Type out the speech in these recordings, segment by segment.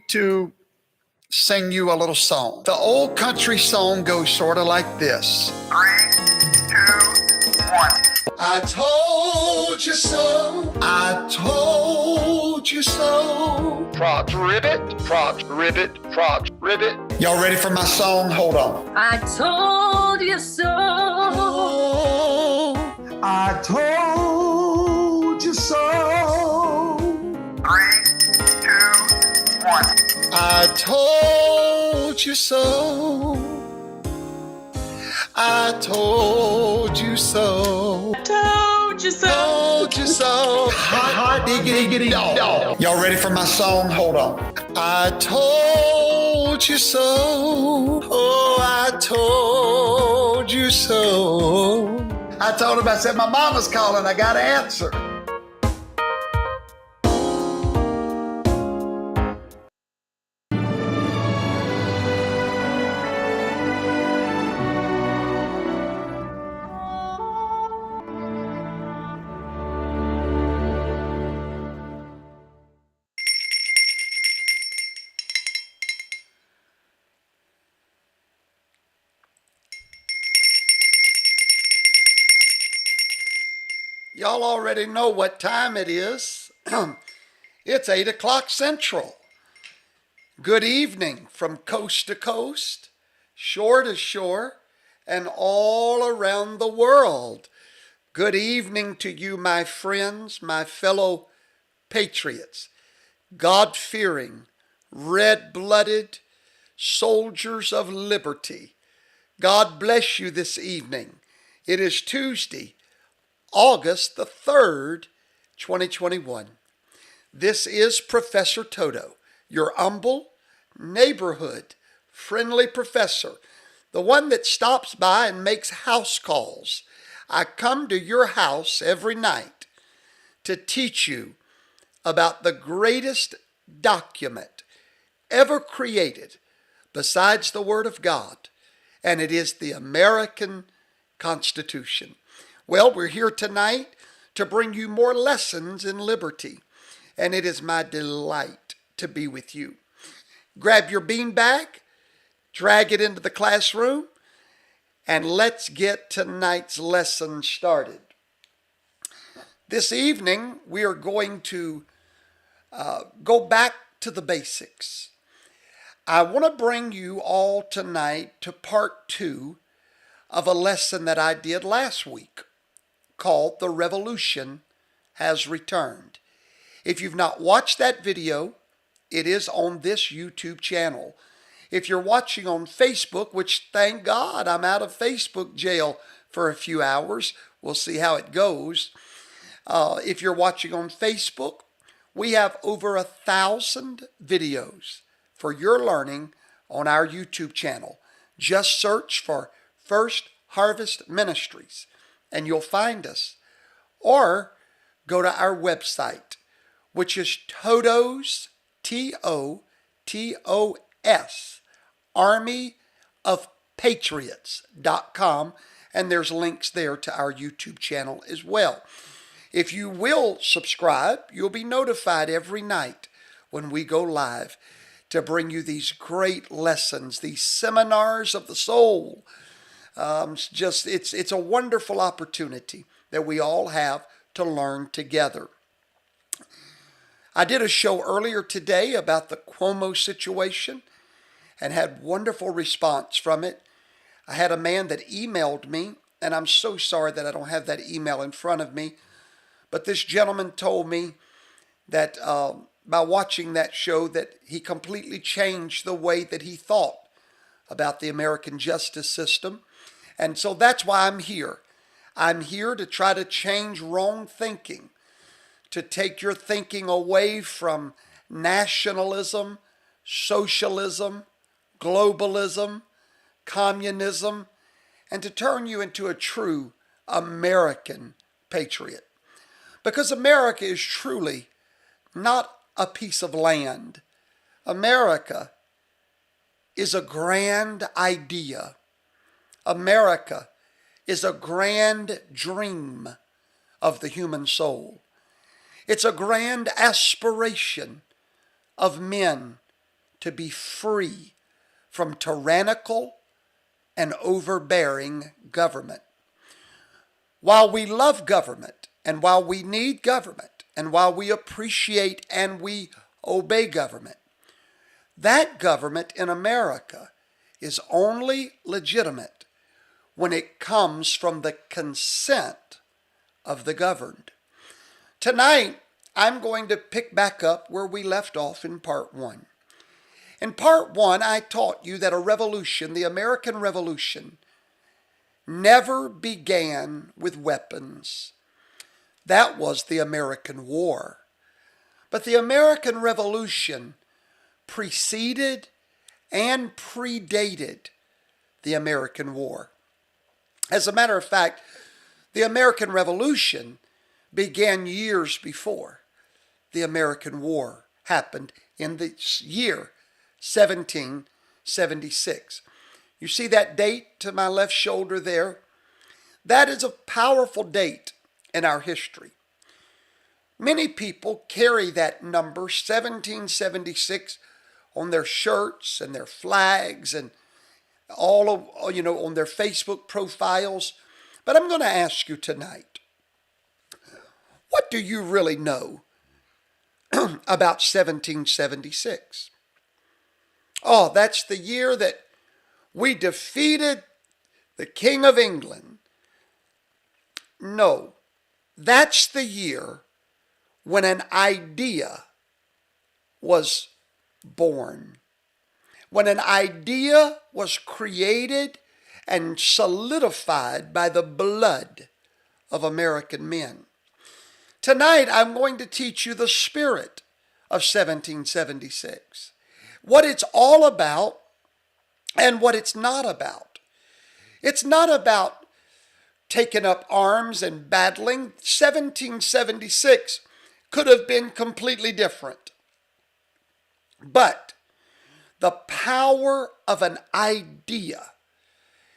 to sing you a little song. The old country song goes sort of like this. 3, 2, 1. I told you so. I told you so. Props ribbit, props ribbit, props ribbit. Y'all ready for my song? Hold on. I told you so. Oh, I told you so. 3, 2, 1. I told you so. I told you so. Told you so. Told you so. Hot diggity dog. Y'all ready for my song? Hold on. I told you so. Oh, I told you so. I told him, I said, my mama's calling. I got to answer. Y'all already know what time it is. It's 8 o'clock Central. Good evening from coast to coast, shore to shore, and all around the world. Good evening to you, my friends, my fellow patriots, God-fearing, red-blooded soldiers of liberty. God bless you this evening. It is Tuesday, August the 3rd, 2021. This is Professor Toto, your humble, neighborhood, friendly professor, the one that stops by and makes house calls. I come to your house every night to teach you about the greatest document ever created besides the Word of God, and it is the American Constitution. Well, we're here tonight to bring you more lessons in liberty, and it is my delight to be with you. Grab your beanbag, drag it into the classroom, and let's get tonight's lesson started. This evening, we are going to go back to the basics. I want to bring you all tonight to part 2 of a lesson that I did last week, called The Revolution Has Returned. If you've not watched that video, it is on this YouTube channel. If you're watching on Facebook, which thank God I'm out of Facebook jail for a few hours, we'll see how it goes. If you're watching on Facebook, we have over 1,000 videos for your learning on our YouTube channel. Just search for First Harvest Ministries, and you'll find us. Or go to our website, which is Toto's, T-O-T-O-S, armyofpatriots.com, and there's links there to our YouTube channel as well. If you will subscribe, you'll be notified every night when we go live to bring you these great lessons, these seminars of the soul. It's a wonderful opportunity that we all have to learn together. I did a show earlier today about the Cuomo situation and had wonderful response from it. I had a man that emailed me, and I'm so sorry that I don't have that email in front of me, but this gentleman told me that by watching that show that he completely changed the way that he thought about the American justice system. And so that's why I'm here. I'm here to try to change wrong thinking, to take your thinking away from nationalism, socialism, globalism, communism, and to turn you into a true American patriot. Because America is truly not a piece of land. America is a grand idea. America is a grand dream of the human soul. It's a grand aspiration of men to be free from tyrannical and overbearing government. While we love government, and while we need government, and while we appreciate and we obey government, that government in America is only legitimate when it comes from the consent of the governed. Tonight, I'm going to pick back up where we left off in part 1. In part 1, I taught you that a revolution, the American Revolution, never began with weapons. That was the American War. But the American Revolution preceded and predated the American War. As a matter of fact, the American Revolution began years before the American War happened in the year 1776. You see that date to my left shoulder there? That is a powerful date in our history. Many people carry that number, 1776, on their shirts and their flags and all of, on their Facebook profiles. But I'm going to ask you tonight, what do you really know about 1776? Oh, that's the year that we defeated the King of England. No, that's the year when an idea was born. When an idea was created and solidified by the blood of American men. Tonight, I'm going to teach you the spirit of 1776, what it's all about and what it's not about. It's not about taking up arms and battling. 1776 could have been completely different. But the power of an idea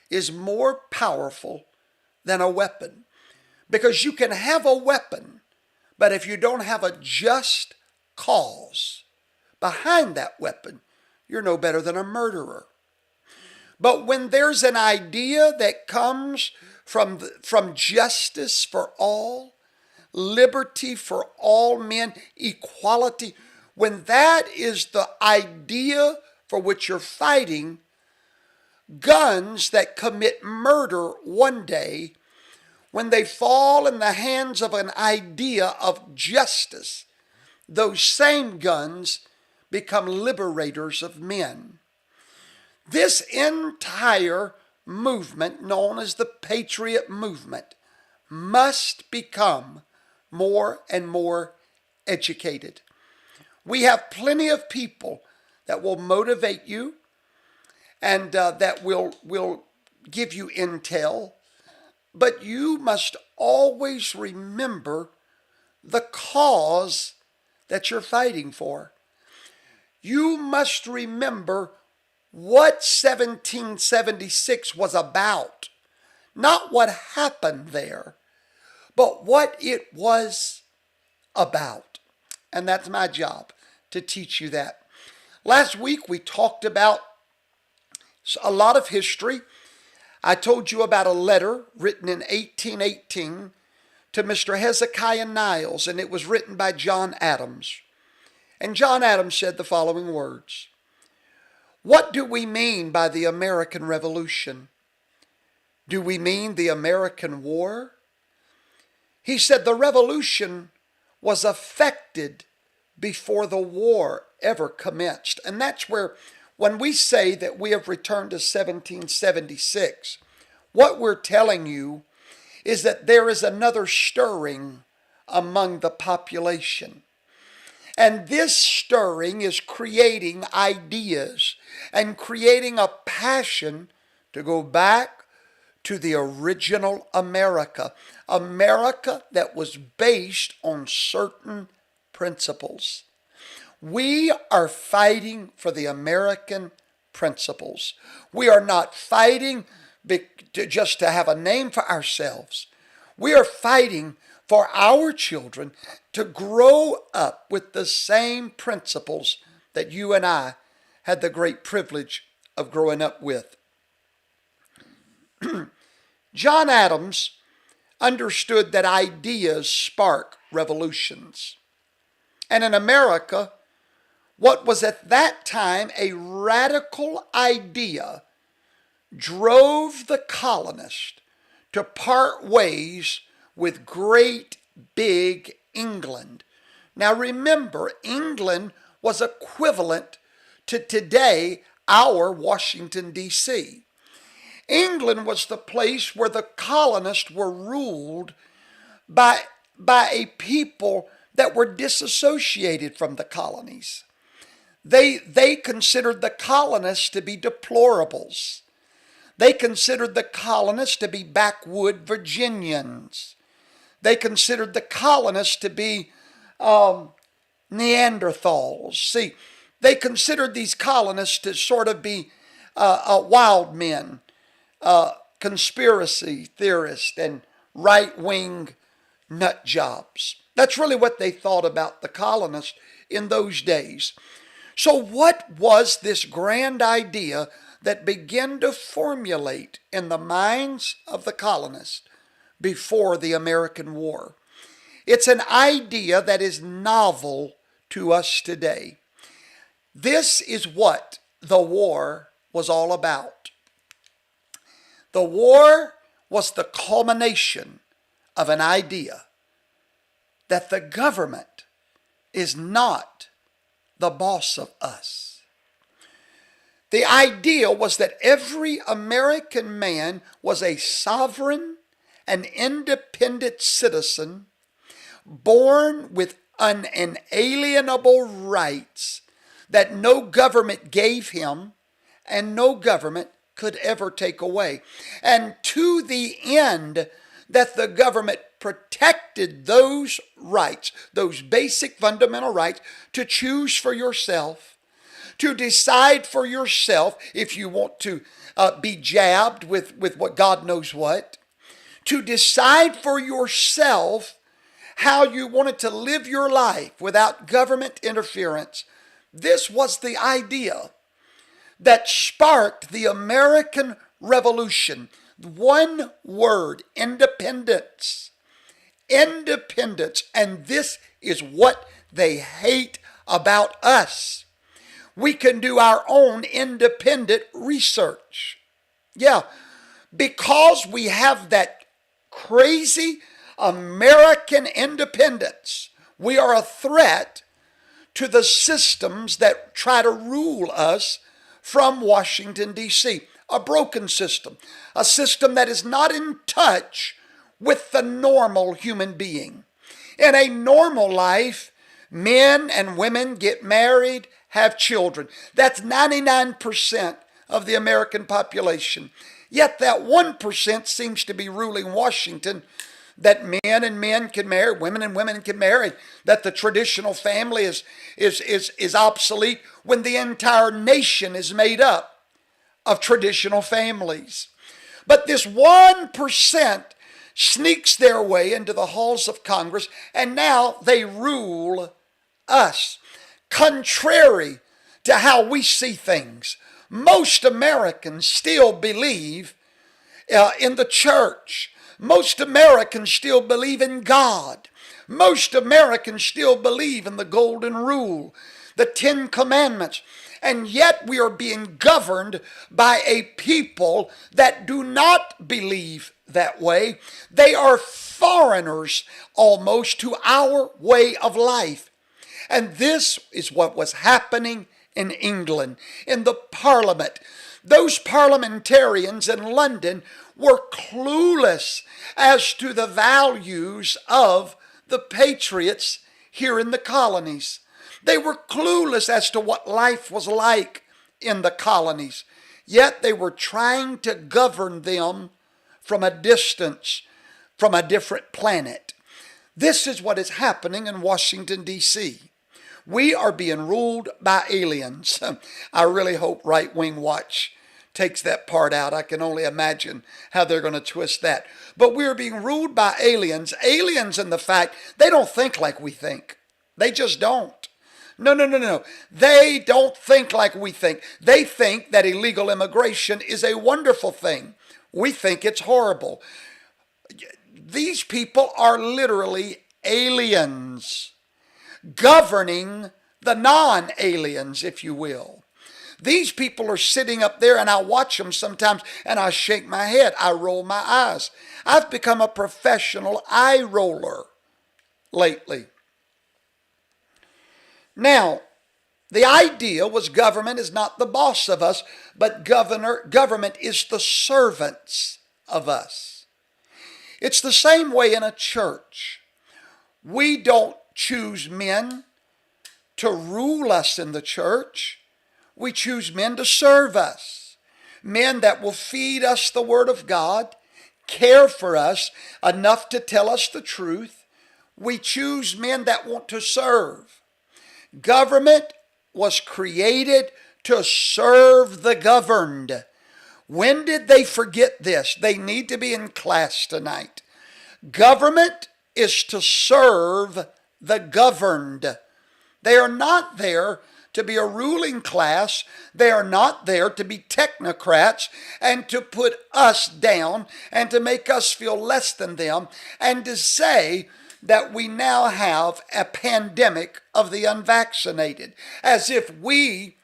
is more powerful than a weapon. Because you can have a weapon, but if you don't have a just cause behind that weapon, you're no better than a murderer. But when there's an idea that comes from justice for all, liberty for all men, equality, when that is the idea for which you're fighting, guns that commit murder one day, when they fall in the hands of an idea of justice, those same guns become liberators of men. This entire movement, known as the Patriot Movement, must become more and more educated. We have plenty of people that will motivate you and that will give you intel, but you must always remember the cause that you're fighting for. You must remember what 1776 was about. Not what happened there, but what it was about. And that's my job, to teach you that. Last week we talked about a lot of history. I told you about a letter written in 1818 to Mr. Hezekiah Niles, and it was written by John Adams. And John Adams said the following words: "What do we mean by the American Revolution? Do we mean the American War?" He said the revolution was affected before the war ever commenced. And that's where, when we say that we have returned to 1776, what we're telling you is that there is another stirring among the population. And this stirring is creating ideas and creating a passion to go back to the original America. America that was based on certain principles. We are fighting for the American principles. We are not fighting just to have a name for ourselves. We are fighting for our children to grow up with the same principles that you and I had the great privilege of growing up with. John Adams understood that ideas spark revolutions. And in America, what was at that time a radical idea drove the colonists to part ways with great big England. Now remember, England was equivalent to today our Washington, D.C. England was the place where the colonists were ruled by a people that were disassociated from the colonies. They considered the colonists to be deplorables. They considered the colonists to be backwood Virginians. They considered the colonists to be Neanderthals. See, they considered these colonists to sort of be wild men, conspiracy theorists, and right-wing nut jobs. That's really what they thought about the colonists in those days. So what was this grand idea that began to formulate in the minds of the colonists before the American War? It's an idea that is novel to us today. This is what the war was all about. The war was the culmination of an idea that the government is not the boss of us. The idea was that every American man was a sovereign and independent citizen born with unalienable rights that no government gave him and no government could ever take away. And to the end that the government protected those rights, those basic fundamental rights, to choose for yourself, to decide for yourself if you want to be jabbed with what God knows what, to decide for yourself how you wanted to live your life without government interference. This was the idea that sparked the American Revolution. One word: independence. Independence. And this is what they hate about us. We can do our own independent research. Yeah, because we have that crazy American independence, we are a threat to the systems that try to rule us from Washington, D.C. A broken system, a system that is not in touch with the normal human being. In a normal life, men and women get married, have children. That's 99% of the American population. Yet that 1% seems to be ruling Washington, that men and men can marry, women and women can marry, that the traditional family is obsolete when the entire nation is made up of traditional families. But this 1% sneaks their way into the halls of Congress, and now they rule us. Contrary to how we see things, most Americans still believe in the church. Most Americans still believe in God. Most Americans still believe in the Golden Rule, the 10 Commandments. And yet we are being governed by a people that do not believe that way. They are foreigners almost to our way of life. And this is what was happening in England, in the Parliament. Those parliamentarians in London were clueless as to the values of the patriots here in the colonies. They were clueless as to what life was like in the colonies. Yet they were trying to govern them from a distance, from a different planet. This is what is happening in Washington, D.C. We are being ruled by aliens. I really hope Right Wing Watch takes that part out. I can only imagine how they're going to twist that. But we are being ruled by aliens. Aliens in the fact they don't think like we think. They just don't. No, no, no, no. They don't think like we think. They think that illegal immigration is a wonderful thing. We think it's horrible. These people are literally aliens governing the non-aliens, if you will. These people are sitting up there, and I watch them sometimes and I shake my head. I roll my eyes. I've become a professional eye roller lately. Now, the idea was government is not the boss of us, but government is the servants of us. It's the same way in a church. We don't choose men to rule us in the church. We choose men to serve us. Men that will feed us the Word of God, care for us enough to tell us the truth. We choose men that want to serve. Government was created to serve the governed. When did they forget this? They need to be in class tonight. Government is to serve the governed. They are not there to be a ruling class. They are not there to be technocrats and to put us down and to make us feel less than them and to say that we now have a pandemic of the unvaccinated, as if we,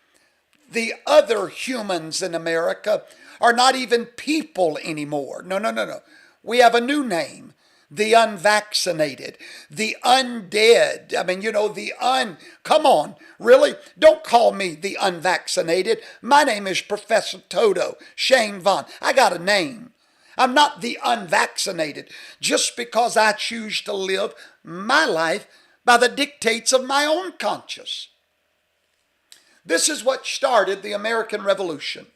the other humans in America, are not even people anymore. No, no, no, no. We have a new name. The unvaccinated, the undead. I mean, come on, really? Don't call me the unvaccinated. My name is Professor Toto, Shane Vaughn. I got a name. I'm not the unvaccinated just because I choose to live my life by the dictates of my own conscience. This is what started the American Revolution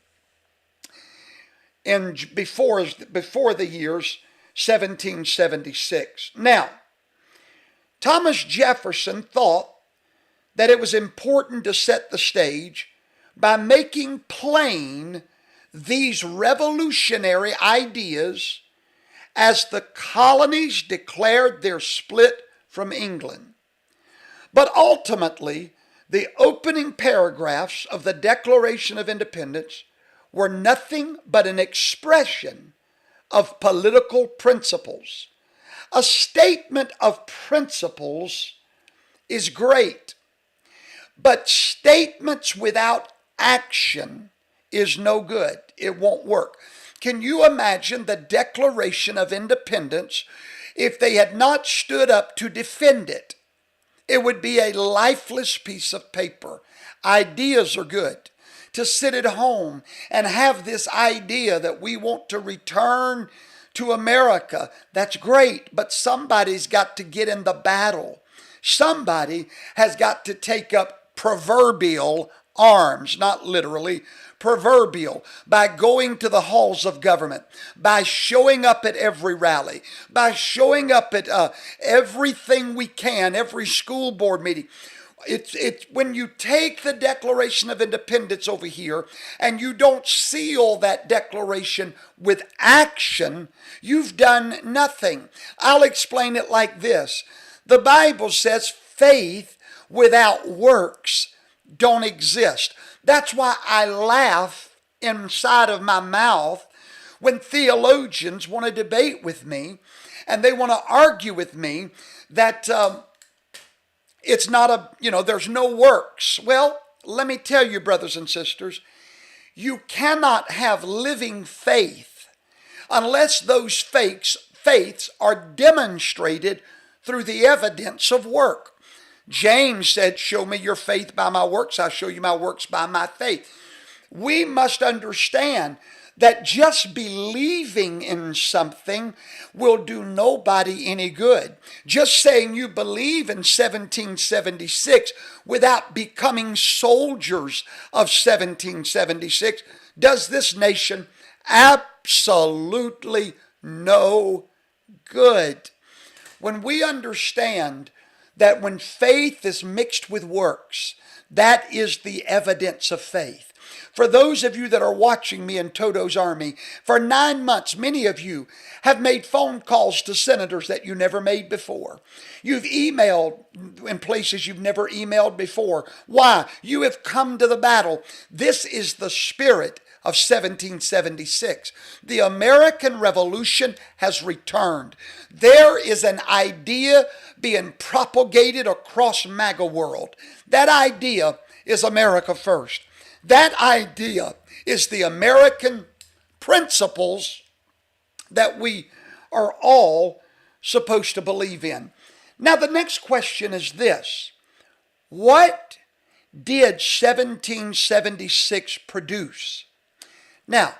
before the years 1776. Now, Thomas Jefferson thought that it was important to set the stage by making plain these revolutionary ideas as the colonies declared their split from England. But ultimately, the opening paragraphs of the Declaration of Independence were nothing but an expression of political principles. A statement of principles is great, but statements without action is no good. It won't work. Can you imagine the Declaration of Independence if they had not stood up to defend it? It would be a lifeless piece of paper. Ideas are good. To sit at home and have this idea that we want to return to America, that's great, but somebody's got to get in the battle. Somebody has got to take up proverbial arms, not literally, proverbial, by going to the halls of government, by showing up at every rally, by showing up at everything we can, every school board meeting. It's when you take the Declaration of Independence over here and you don't seal that declaration with action, you've done nothing. I'll explain it like this. The Bible says faith without works don't exist. That's why I laugh inside of my mouth when theologians want to debate with me and they want to argue with me that it's not there's no works. Well, let me tell you, brothers and sisters, you cannot have living faith unless those faiths are demonstrated through the evidence of work. James said, show me your faith by my works, I'll show you my works by my faith. We must understand that just believing in something will do nobody any good. Just saying you believe in 1776 without becoming soldiers of 1776 does this nation absolutely no good. When we understand that when faith is mixed with works, that is the evidence of faith. For those of you that are watching me in Toto's Army, for 9 months, many of you have made phone calls to senators that you never made before. You've emailed in places you've never emailed before. Why? You have come to the battle. This is the spirit of 1776. The American Revolution has returned. There is an idea being propagated across MAGA world. That idea is America first. That idea is the American principles that we are all supposed to believe in. Now the next question is this: what did 1776 produce? Now,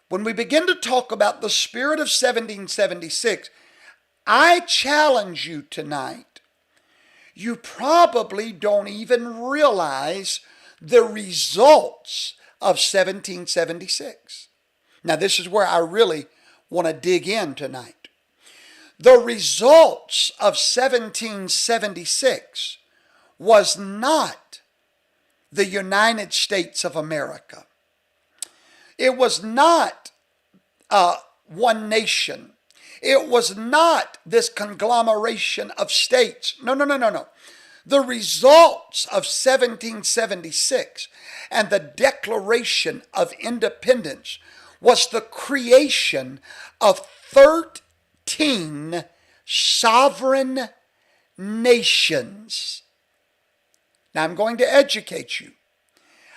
when we begin to talk about the spirit of 1776, I challenge you tonight. You probably don't even realize the results of 1776. Now, this is where I really want to dig in tonight. The results of 1776 was not the United States of America. It was not one nation. It was not this conglomeration of states. No. The results of 1776 and the Declaration of Independence was the creation of 13 sovereign nations. Now I'm going to educate you.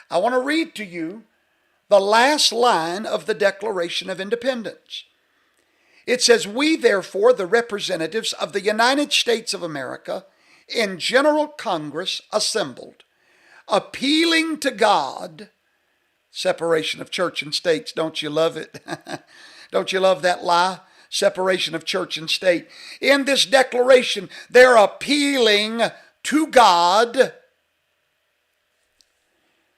I want to read to you the last line of the Declaration of Independence. It says, "We therefore, the representatives of the United States of America, in General Congress assembled, appealing to God," separation of church and states, don't you love it? Don't you love that lie? Separation of church and state. In this declaration, they're appealing to God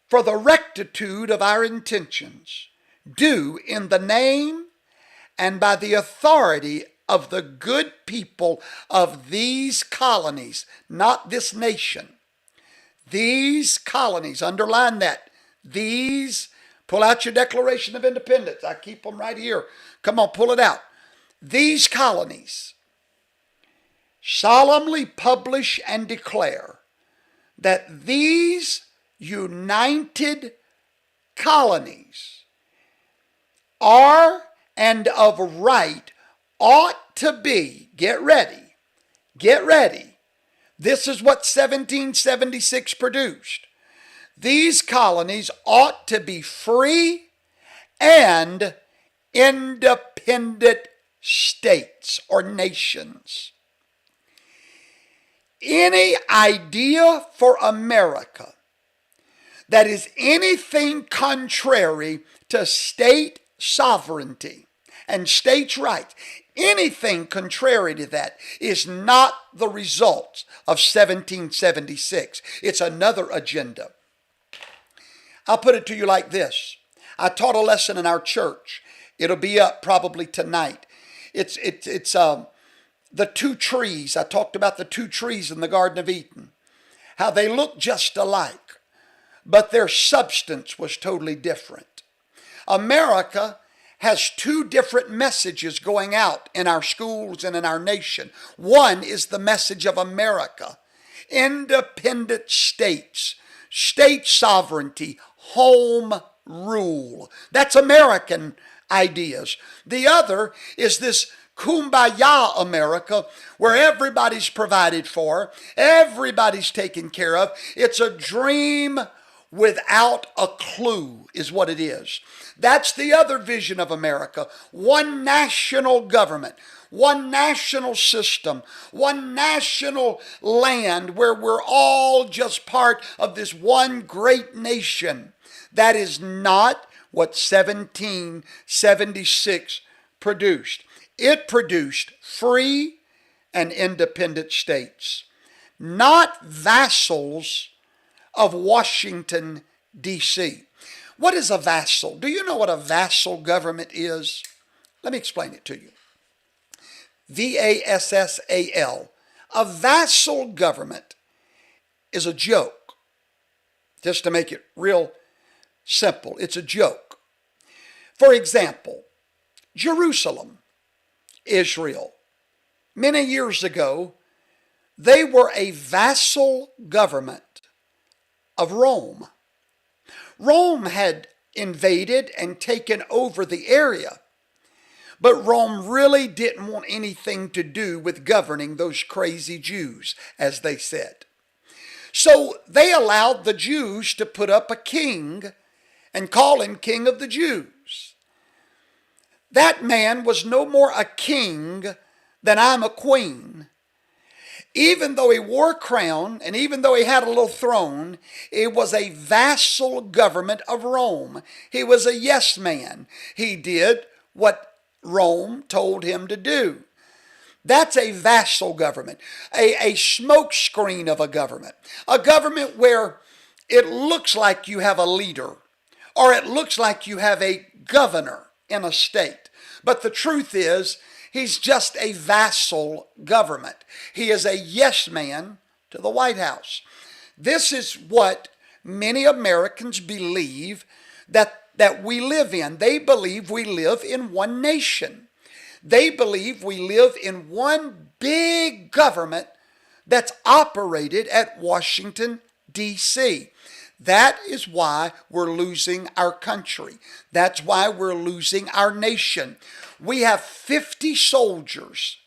for the rectitude of our intentions, due in the name and by the authority of the good people of these colonies, not this nation. These colonies, underline that. These, pull out your Declaration of Independence. I keep them right here. Come on, pull it out. These colonies solemnly publish and declare that these united colonies are and of right ought to be, get ready, this is what 1776 produced. These colonies ought to be free and independent states or nations. Any idea for America that is anything contrary to state sovereignty and states' rights, anything contrary to that is not the results of 1776. It's another agenda. I'll put it to you like this. I taught a lesson in our church. It'll be up probably tonight. It's the two trees. I talked about the two trees in the Garden of Eden. How they look just alike, but their substance was totally different. America has two different messages going out in our schools and in our nation. One is the message of America, independent states, state sovereignty, home rule. That's American ideas. The other is this Kumbaya America, where everybody's provided for, everybody's taken care of. It's a dream without a clue is what it is. That's the other vision of America. One national government, one national system, one national land where we're all just part of this one great nation. That is not what 1776 produced. It produced free and independent states, not vassals of Washington, D.C. What is a vassal? Do you know what a vassal government is? Let me explain it to you. V-A-S-S-A-L. A vassal government is a joke. Just to make it real simple. It's a joke. For example, Jerusalem, Israel, many years ago, they were a vassal government of Rome. Rome had invaded and taken over the area, but Rome really didn't want anything to do with governing those crazy Jews, as they said. So they allowed the Jews to put up a king and call him King of the Jews. That man was no more a king than I'm a queen. Even though he wore a crown and even though he had a little throne, it was a vassal government of Rome. He was a yes man. He did what Rome told him to do. That's a vassal government, a smokescreen of a government where it looks like you have a leader or it looks like you have a governor in a state. But the truth is, he's just a vassal government. He is a yes man to the White House. This is what many Americans believe that we live in. They believe we live in one nation. They believe we live in one big government that's operated at Washington, D.C. That is why we're losing our country. That's why we're losing our nation. We have 50 soldiers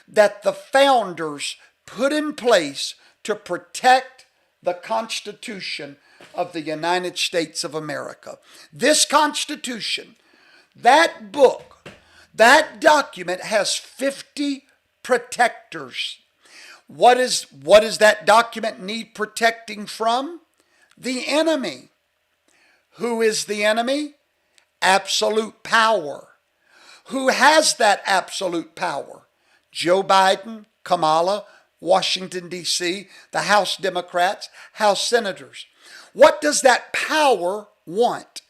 that the founders put in place to protect the Constitution of the United States of America. This Constitution, that book, that document has 50 protectors. What does that document need protecting from? The enemy. Who is the enemy? Absolute power. Who has that absolute power? Joe Biden, Kamala, Washington, D.C., the House Democrats, House Senators. What does that power want?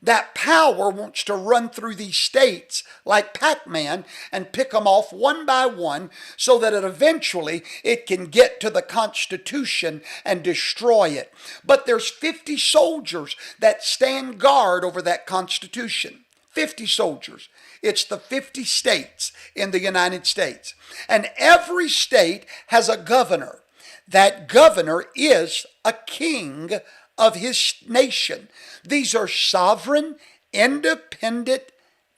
That power wants to run through these states like Pac-Man and pick them off one by one so that eventually it can get to the Constitution and destroy it. But there's 50 soldiers that stand guard over that Constitution. 50 soldiers. It's the 50 states in the United States. And every state has a governor. That governor is a king of his nation. These are sovereign, independent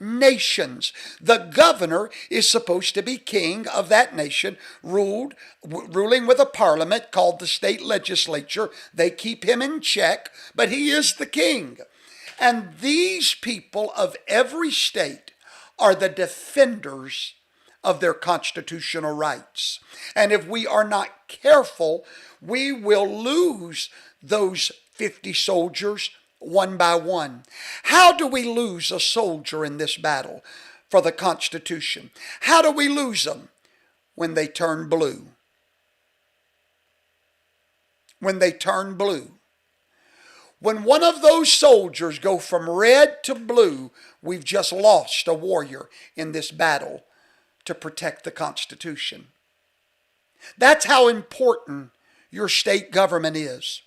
nations. The governor is supposed to be king of that nation, ruling with a parliament called the state legislature. They keep him in check, but he is the king. And these people of every state are the defenders of their constitutional rights. And if we are not careful, we will lose those 50 soldiers one by one. How do we lose a soldier in this battle for the Constitution? How do we lose them? When they turn blue. When they turn blue. When one of those soldiers go from red to blue, we've just lost a warrior in this battle to protect the Constitution. That's how important your state government is.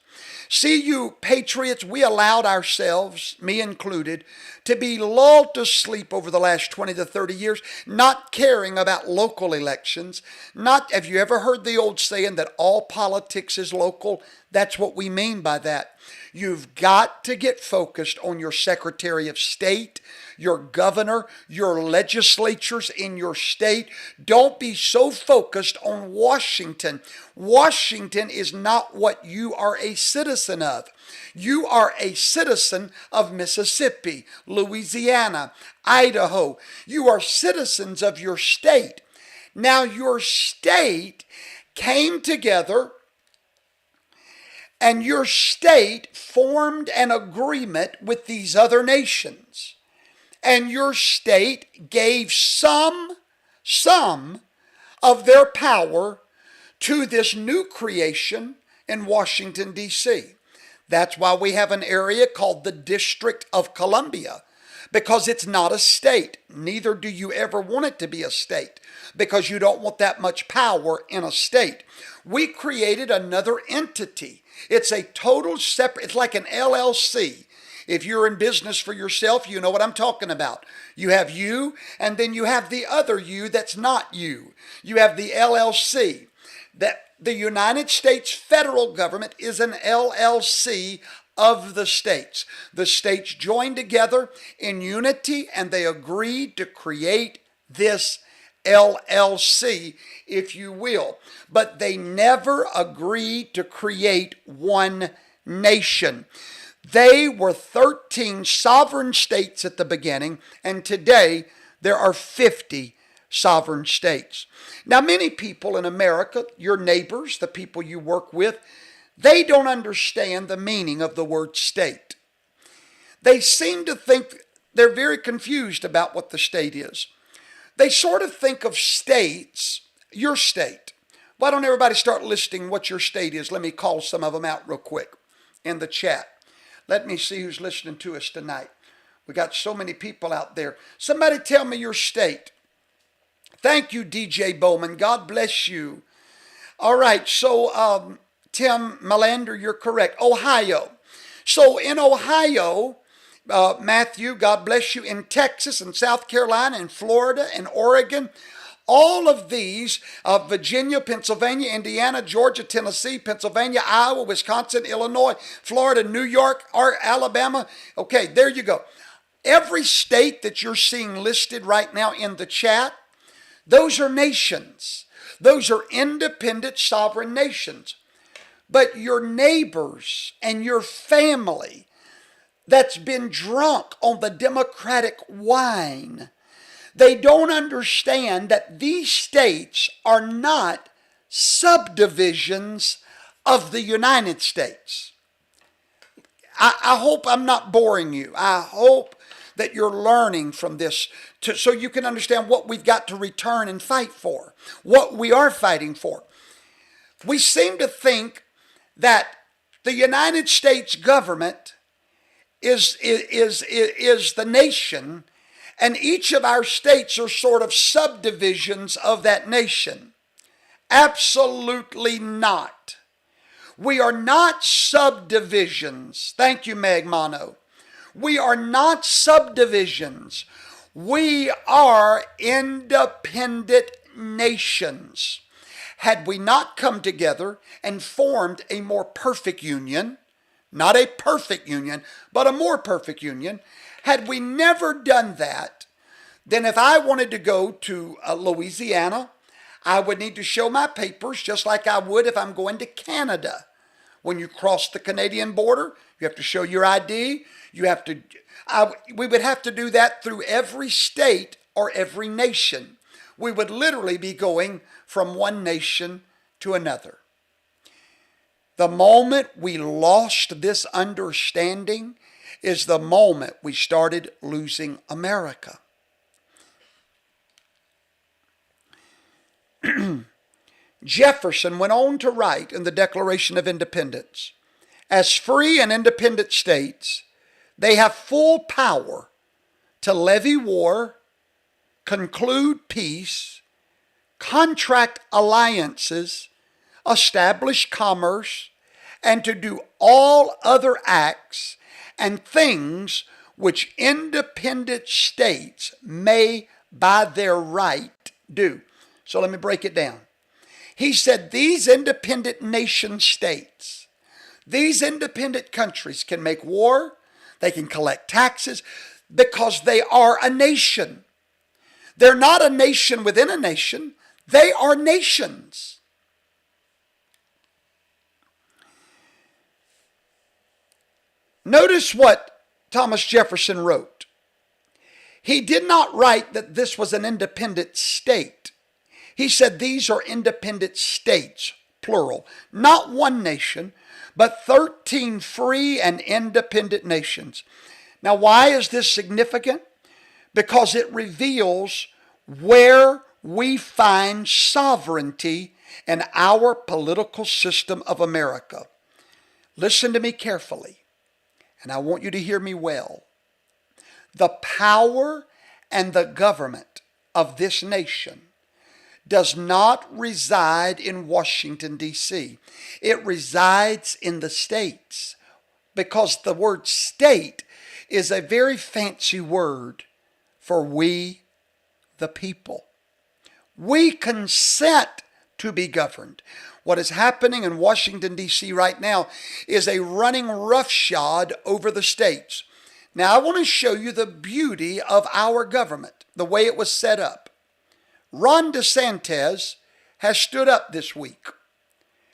See, you patriots, we allowed ourselves, me included, to be lulled to sleep over the last 20 to 30 years, not caring about local elections. Have you ever heard the old saying that all politics is local? That's what we mean by that. You've got to get focused on your Secretary of State, your governor, your legislatures in your state. Don't be so focused on Washington. Washington is not what you are a citizen of. You are a citizen of Mississippi, Louisiana, Idaho. You are citizens of your state. Now, your state came together and your state formed an agreement with these other nations. And your state gave some of their power to this new creation in Washington, D.C. That's why we have an area called the District of Columbia, because it's not a state. Neither do you ever want it to be a state, because you don't want that much power in a state. We created another entity. It's a total separate, it's like an LLC. If you're in business for yourself, you know what I'm talking about. You have you, and then you have the other you that's not you. You have the LLC. That the United States federal government is an LLC of the states. The states joined together in unity and they agreed to create this LLC, if you will. But they never agreed to create one nation. They were 13 sovereign states at the beginning, and today there are 50 sovereign states. Now, many people in America, your neighbors, the people you work with, they don't understand the meaning of the word state. They seem to think they're very confused about what the state is. They sort of think of states, your state. Why don't everybody start listing what your state is? Let me call some of them out real quick in the chat. Let me see who's listening to us tonight. We got so many people out there. Somebody tell me your state. Thank you, DJ Bowman. God bless you. All right, so Tim Melander, you're correct. Ohio. So in Ohio, Matthew, God bless you, in Texas and South Carolina and Florida and Oregon, all of these, Virginia, Pennsylvania, Indiana, Georgia, Tennessee, Pennsylvania, Iowa, Wisconsin, Illinois, Florida, New York, Alabama. Okay, there you go. Every state that you're seeing listed right now in the chat, those are nations. Those are independent sovereign nations. But your neighbors and your family that's been drunk on the Democratic wine, they don't understand that these states are not subdivisions of the United States. I hope I'm not boring you. I hope that you're learning from this so you can understand what we've got to return and fight for, what we are fighting for. We seem to think that the United States government is the nation, and each of our states are sort of subdivisions of that nation. Absolutely not. We are not subdivisions. Thank you, Meg Mono. We are not subdivisions. We are independent nations. Had we not come together and formed a more perfect union, not a perfect union, but a more perfect union, had we never done that, then if I wanted to go to Louisiana, I would need to show my papers just like I would if I'm going to Canada. When you cross the Canadian border, you have to show your ID. We would have to do that through every state or every nation. We would literally be going from one nation to another. The moment we lost this understanding is the moment we started losing America. Jefferson went on to write in the Declaration of Independence, as free and independent states, they have full power to levy war, conclude peace, contract alliances, establish commerce, and to do all other acts and things which independent states may by their right do. So let me break it down. He said these independent nation states, these independent countries can make war, they can collect taxes because they are a nation. They're not a nation within a nation. They are nations. Notice what Thomas Jefferson wrote. He did not write that this was an independent state. He said these are independent states, plural. Not one nation, but 13 free and independent nations. Now, why is this significant? Because it reveals where we find sovereignty in our political system of America. Listen to me carefully, and I want you to hear me well. The power and the government of this nation does not reside in Washington, D.C. It resides in the states. because the word state is a very fancy word for we, the people. We consent to be governed. What is happening in Washington, D.C. right now is a running roughshod over the states. Now, I want to show you the beauty of our government, the way it was set up. Ron DeSantis has stood up this week,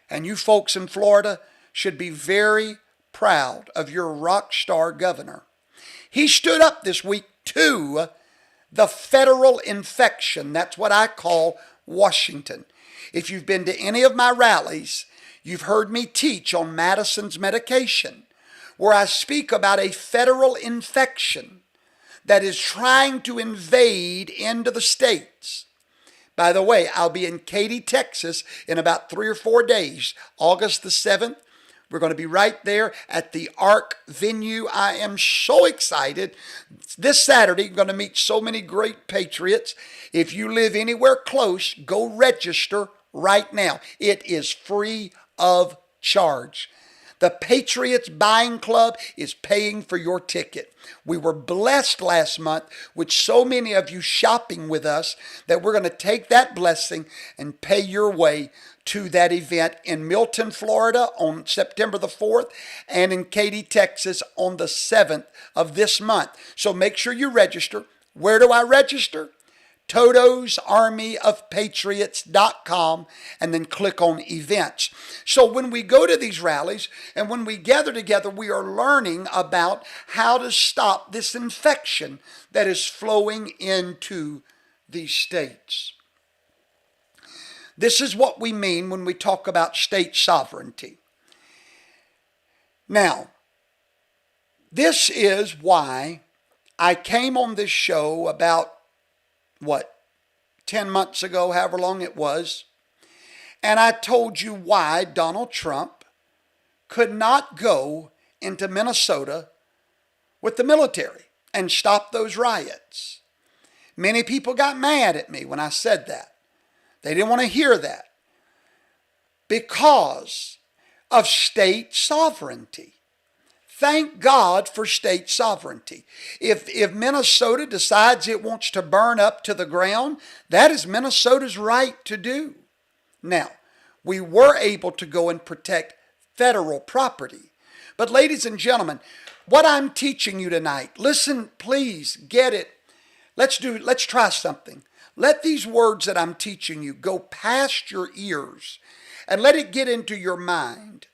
and you folks in Florida should be very proud of your rock star governor. He stood up this week to the federal infection. That's what I call Washington. If you've been to any of my rallies, you've heard me teach on Madison's medication, where I speak about a federal infection that is trying to invade into the states. By the way, I'll be in Katy, Texas in about 3 or 4 days, August the 7th. We're going to be right there at the Ark venue. I am so excited. This Saturday, I'm going to meet so many great patriots. If you live anywhere close, go register right now. It is free of charge. The Patriots Buying Club is paying for your ticket. We were blessed last month with so many of you shopping with us that we're going to take that blessing and pay your way to that event in Milton, Florida on September the 4th and in Katy, Texas on the 7th of this month. So make sure you register. Where do I register? TotosArmyOfPatriots.com and then click on events. So when we go to these rallies and when we gather together, we are learning about how to stop this infection that is flowing into these states. This is what we mean when we talk about state sovereignty. Now, this is why I came on this show about 10 months ago, however long it was, and I told you why Donald Trump could not go into Minnesota with the military and stop those riots. Many people got mad at me when I said that. They didn't want to hear that because of state sovereignty. Thank God for state sovereignty. If Minnesota decides it wants to burn up to the ground, that is Minnesota's right to do. Now, we were able to go and protect federal property. But ladies and gentlemen, what I'm teaching you tonight, listen, please, get it. Let's try something. Let these words that I'm teaching you go past your ears and let it get into your mind.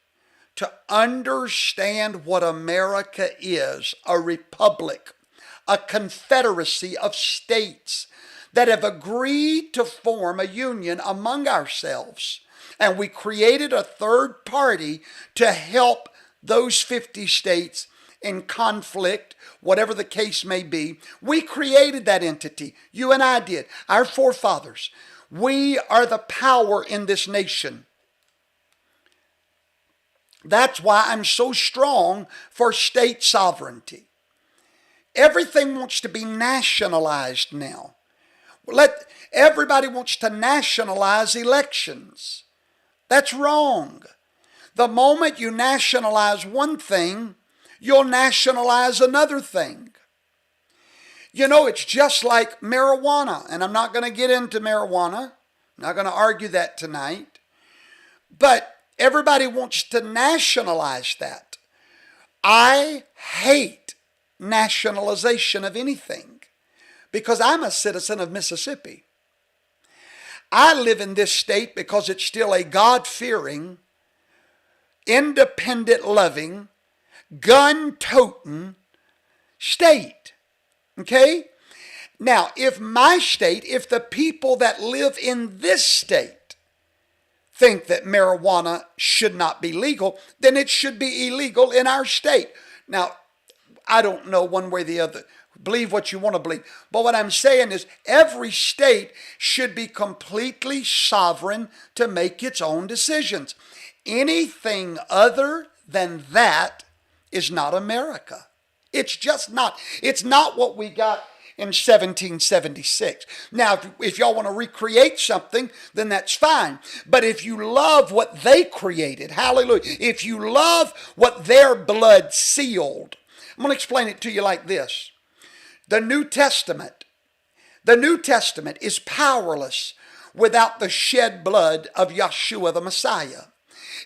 To understand what America is, a republic, a confederacy of states that have agreed to form a union among ourselves. And we created a third party to help those 50 states in conflict, whatever the case may be. We created that entity. You and I did. Our forefathers. We are the power in this nation. That's why I'm so strong for state sovereignty. Everything wants to be nationalized now. Everybody wants to nationalize elections. That's wrong. The moment you nationalize one thing, you'll nationalize another thing. You know, it's just like marijuana, and I'm not going to get into marijuana. I'm not going to argue that tonight. But everybody wants to nationalize that. I hate nationalization of anything because I'm a citizen of Mississippi. I live in this state because it's still a God-fearing, independent-loving, gun-toting state. Okay? Now, if the people that live in this state think that marijuana should not be legal, then it should be illegal in our state. Now, I don't know one way or the other. Believe what you want to believe. But what I'm saying is every state should be completely sovereign to make its own decisions. Anything other than that is not America. It's just not. It's not what we got in 1776. Now, if y'all want to recreate something, then that's fine. But if you love what they created, hallelujah, if you love what their blood sealed, I'm going to explain it to you like this. The New Testament is powerless without the shed blood of Yeshua the Messiah.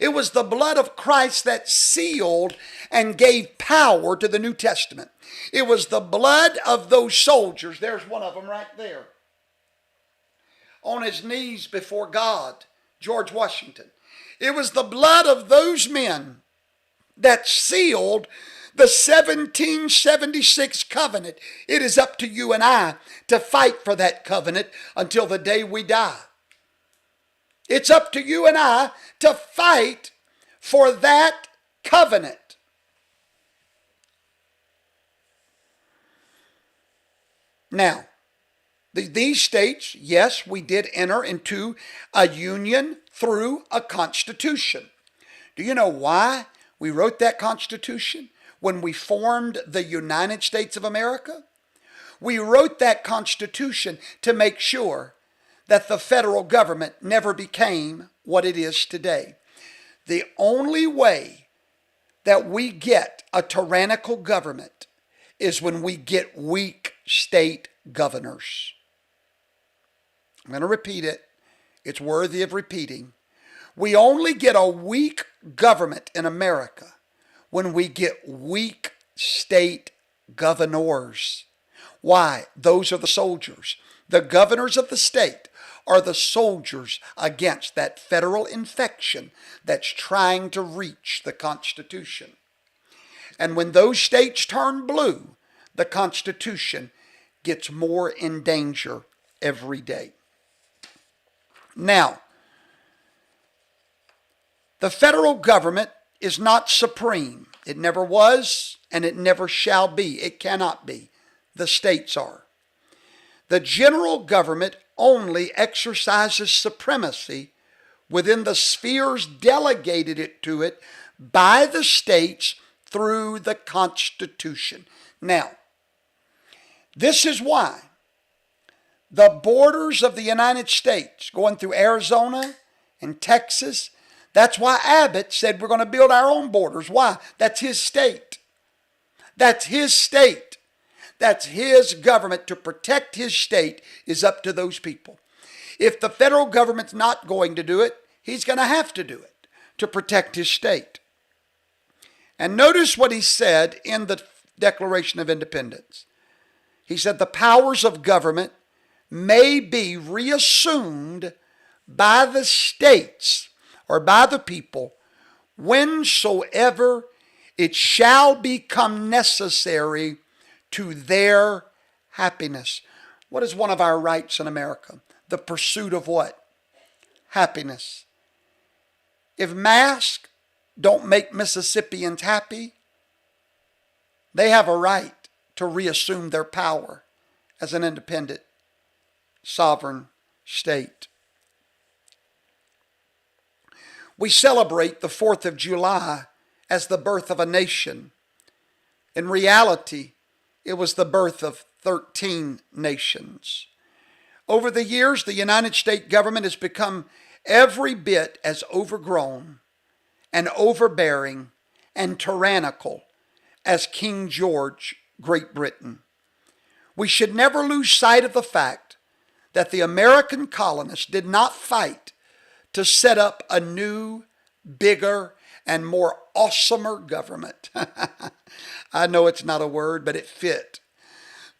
It was the blood of Christ that sealed and gave power to the New Testament. It was the blood of those soldiers. There's one of them right there. On his knees before God, George Washington. It was the blood of those men that sealed the 1776 covenant. It is up to you and I to fight for that covenant until the day we die. It's up to you and I to fight for that covenant. Now, these states, yes, we did enter into a union through a constitution. Do you know why we wrote that constitution when we formed the United States of America? We wrote that constitution to make sure that the federal government never became what it is today. The only way that we get a tyrannical government is when we get weak state governors. I'm going to repeat it. It's worthy of repeating. We only get a weak government in America when we get weak state governors. Why? Those are the soldiers. The governors of the state are the soldiers against that federal infection that's trying to reach the Constitution. And when those states turn blue, the Constitution gets more in danger every day. Now, the federal government is not supreme. It never was, and it never shall be. It cannot be. The states are. The general government only exercises supremacy within the spheres delegated it to it by the states through the Constitution. Now, this is why the borders of the United States, going through Arizona and Texas, that's why Abbott said we're going to build our own borders. Why? That's his state. That's his state. That's his government. To protect his state is up to those people. If the federal government's not going to do it, he's going to have to do it to protect his state. And notice what he said in the Declaration of Independence. He said the powers of government may be reassumed by the states or by the people whensoever it shall become necessary to their happiness. What is one of our rights in America? The pursuit of what? Happiness. If masks don't make Mississippians happy, they have a right to reassume their power as an independent, sovereign state. We celebrate the 4th of July as the birth of a nation. In reality, it was the birth of 13 nations. Over the years, the United States government has become every bit as overgrown and overbearing and tyrannical as King George, Great Britain. We should never lose sight of the fact that the American colonists did not fight to set up a new, bigger, and more awesomer government. I know it's not a word, but it fit.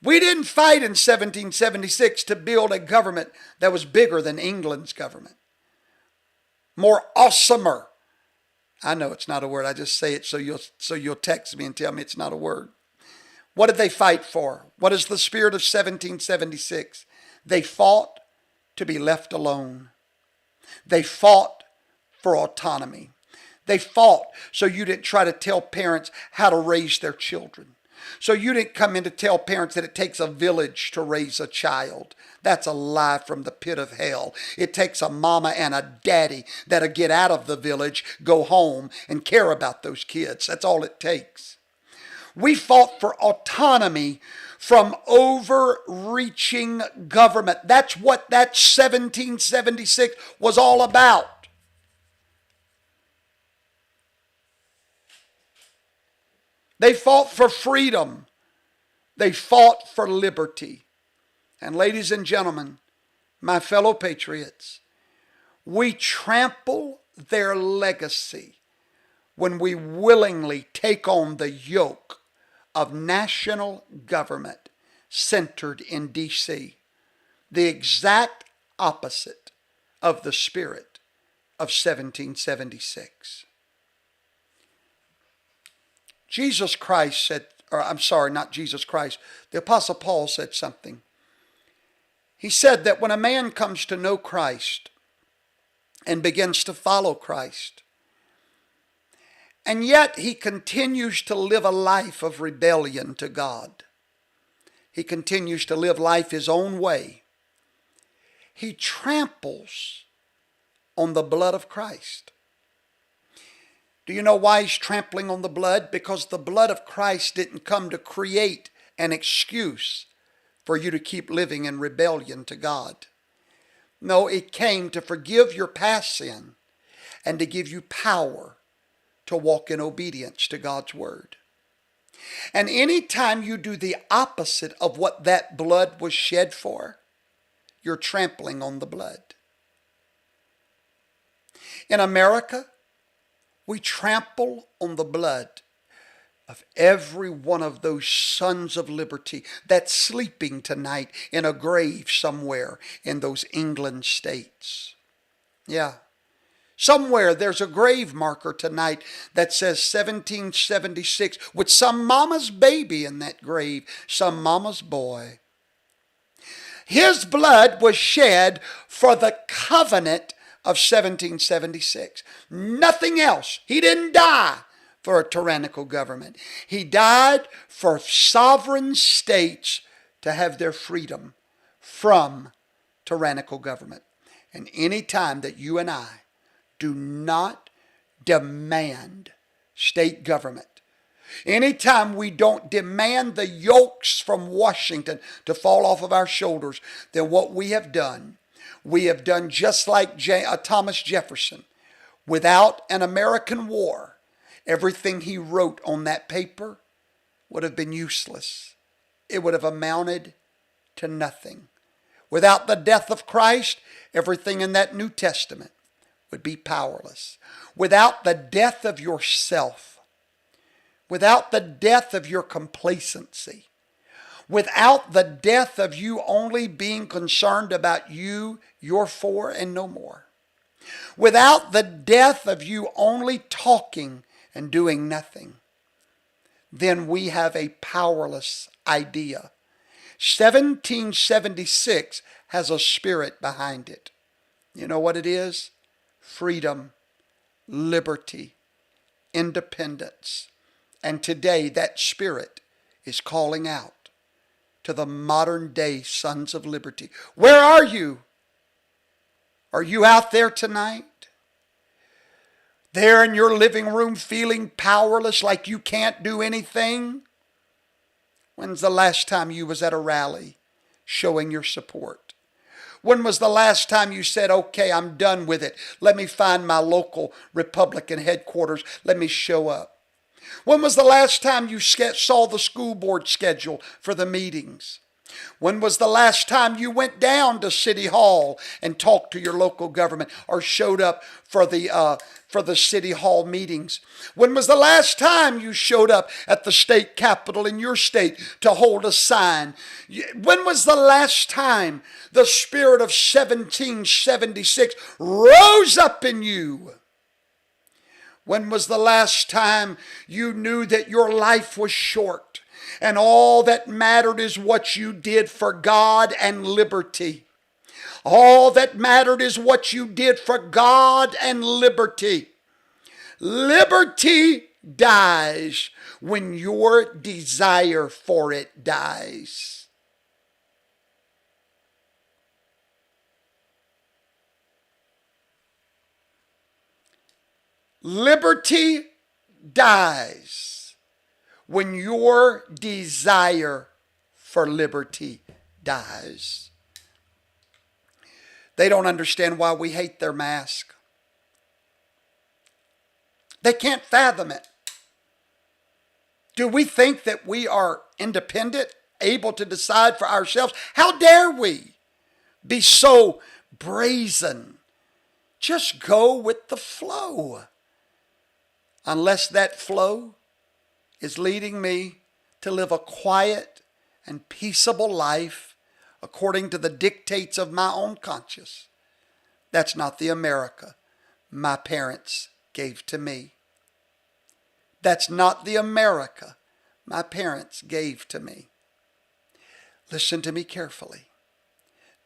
We didn't fight in 1776 to build a government that was bigger than England's government. More awesomer. I know it's not a word. I just say it so you'll text me and tell me it's not a word. What did they fight for? What is the spirit of 1776? They fought to be left alone. They fought for autonomy. They fought so you didn't try to tell parents how to raise their children. So you didn't come in to tell parents that it takes a village to raise a child. That's a lie from the pit of hell. It takes a mama and a daddy that'll get out of the village, go home, and care about those kids. That's all it takes. We fought for autonomy from overreaching government. That's what that 1776 was all about. They fought for freedom. They fought for liberty. And ladies and gentlemen, my fellow patriots, we trample their legacy when we willingly take on the yoke of national government centered in D.C., the exact opposite of the spirit of 1776. Jesus Christ said, or I'm sorry, not Jesus Christ, the Apostle Paul said something. He said that when a man comes to know Christ and begins to follow Christ, and yet he continues to live a life of rebellion to God, he continues to live life his own way, he tramples on the blood of Christ. Do you know why he's trampling on the blood? Because the blood of Christ didn't come to create an excuse for you to keep living in rebellion to God. No, it came to forgive your past sin and to give you power to walk in obedience to God's word. And anytime you do the opposite of what that blood was shed for, you're trampling on the blood. In America, we trample on the blood of every one of those sons of liberty that's sleeping tonight in a grave somewhere in those England states. Yeah. Somewhere there's a grave marker tonight that says 1776 with some mama's baby in that grave, some mama's boy. His blood was shed for the covenant of 1776. Nothing else. He didn't die for a tyrannical government. He died for sovereign states to have their freedom from tyrannical government. And any time that you and I do not demand state government, anytime we don't demand the yokes from Washington to fall off of our shoulders, then what we have done just like Thomas Jefferson. Without an American war, everything he wrote on that paper would have been useless. It would have amounted to nothing. Without the death of Christ, everything in that New Testament would be powerless. Without the death of yourself, without the death of your complacency, without the death of you only being concerned about you, your four, and no more, without the death of you only talking and doing nothing, then we have a powerless idea. 1776 has a spirit behind it. You know what it is? Freedom, liberty, independence. And today that spirit is calling out to the modern day sons of liberty. Where are you? Are you out there tonight? There in your living room feeling powerless, like you can't do anything? When's the last time you was at a rally showing your support? When was the last time you said, okay, I'm done with it. Let me find my local Republican headquarters. Let me show up. When was the last time you saw the school board schedule for the meetings? When was the last time you went down to City Hall and talked to your local government or showed up for the City Hall meetings? When was the last time you showed up at the state capitol in your state to hold a sign? When was the last time the spirit of 1776 rose up in you? When was the last time you knew that your life was short and all that mattered is what you did for God and liberty? All that mattered is what you did for God and liberty. Liberty dies when your desire for it dies. Liberty dies when your desire for liberty dies. They don't understand why we hate their mask. They can't fathom it. Do we think that we are independent, able to decide for ourselves? How dare we be so brazen? Just go with the flow. Unless that flow is leading me to live a quiet and peaceable life according to the dictates of my own conscience, that's not the America my parents gave to me. That's not the America my parents gave to me. Listen to me carefully.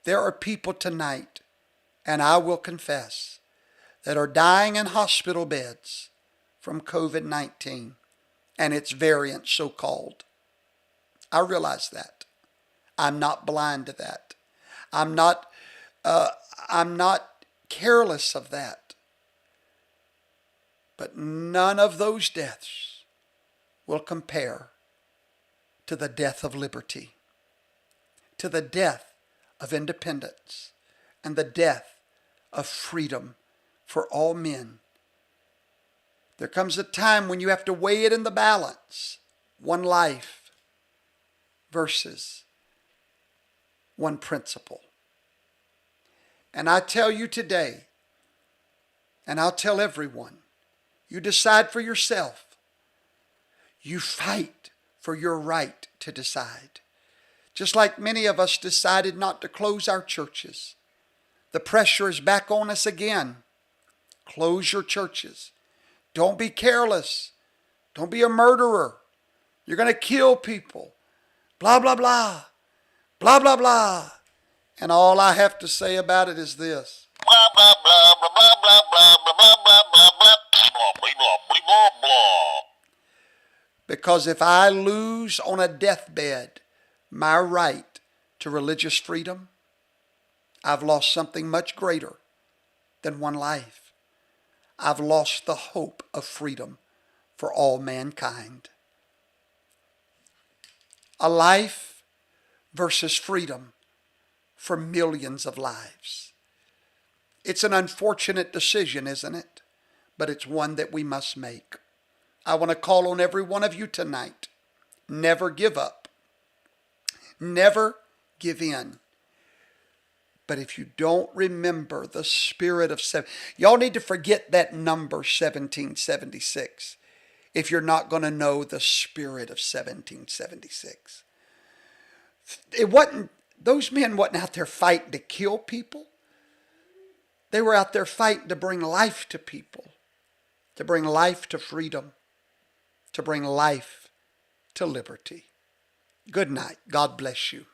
There are people tonight, and I will confess, that are dying in hospital beds from COVID-19 and its variant, so-called. I realize that. I'm not blind to that. I'm not careless of that. But none of those deaths will compare to the death of liberty, to the death of independence, and the death of freedom for all men. There comes a time when you have to weigh it in the balance. One life versus one principle. And I tell you today, and I'll tell everyone, you decide for yourself. You fight for your right to decide. Just like many of us decided not to close our churches. The pressure is back on us again. Close your churches. Don't be careless. Don't be a murderer. You're going to kill people. Blah, blah, blah. Blah, blah, blah. And all I have to say about it is this. Blah, blah, blah, blah, blah, blah, blah, blah, blah, blah, blah, blah, blah, blah, blah, blah. Because if I lose on a deathbed my right to religious freedom, I've lost something much greater than one life. I've lost the hope of freedom for all mankind. A life versus freedom for millions of lives. It's an unfortunate decision, isn't it? But it's one that we must make. I want to call on every one of you tonight. Never give up. Never give in. But if you don't remember the spirit of y'all need to forget that number 1776 if you're not going to know the spirit of 1776. Those men wasn't out there fighting to kill people. They were out there fighting to bring life to people, to bring life to freedom, to bring life to liberty. Good night. God bless you.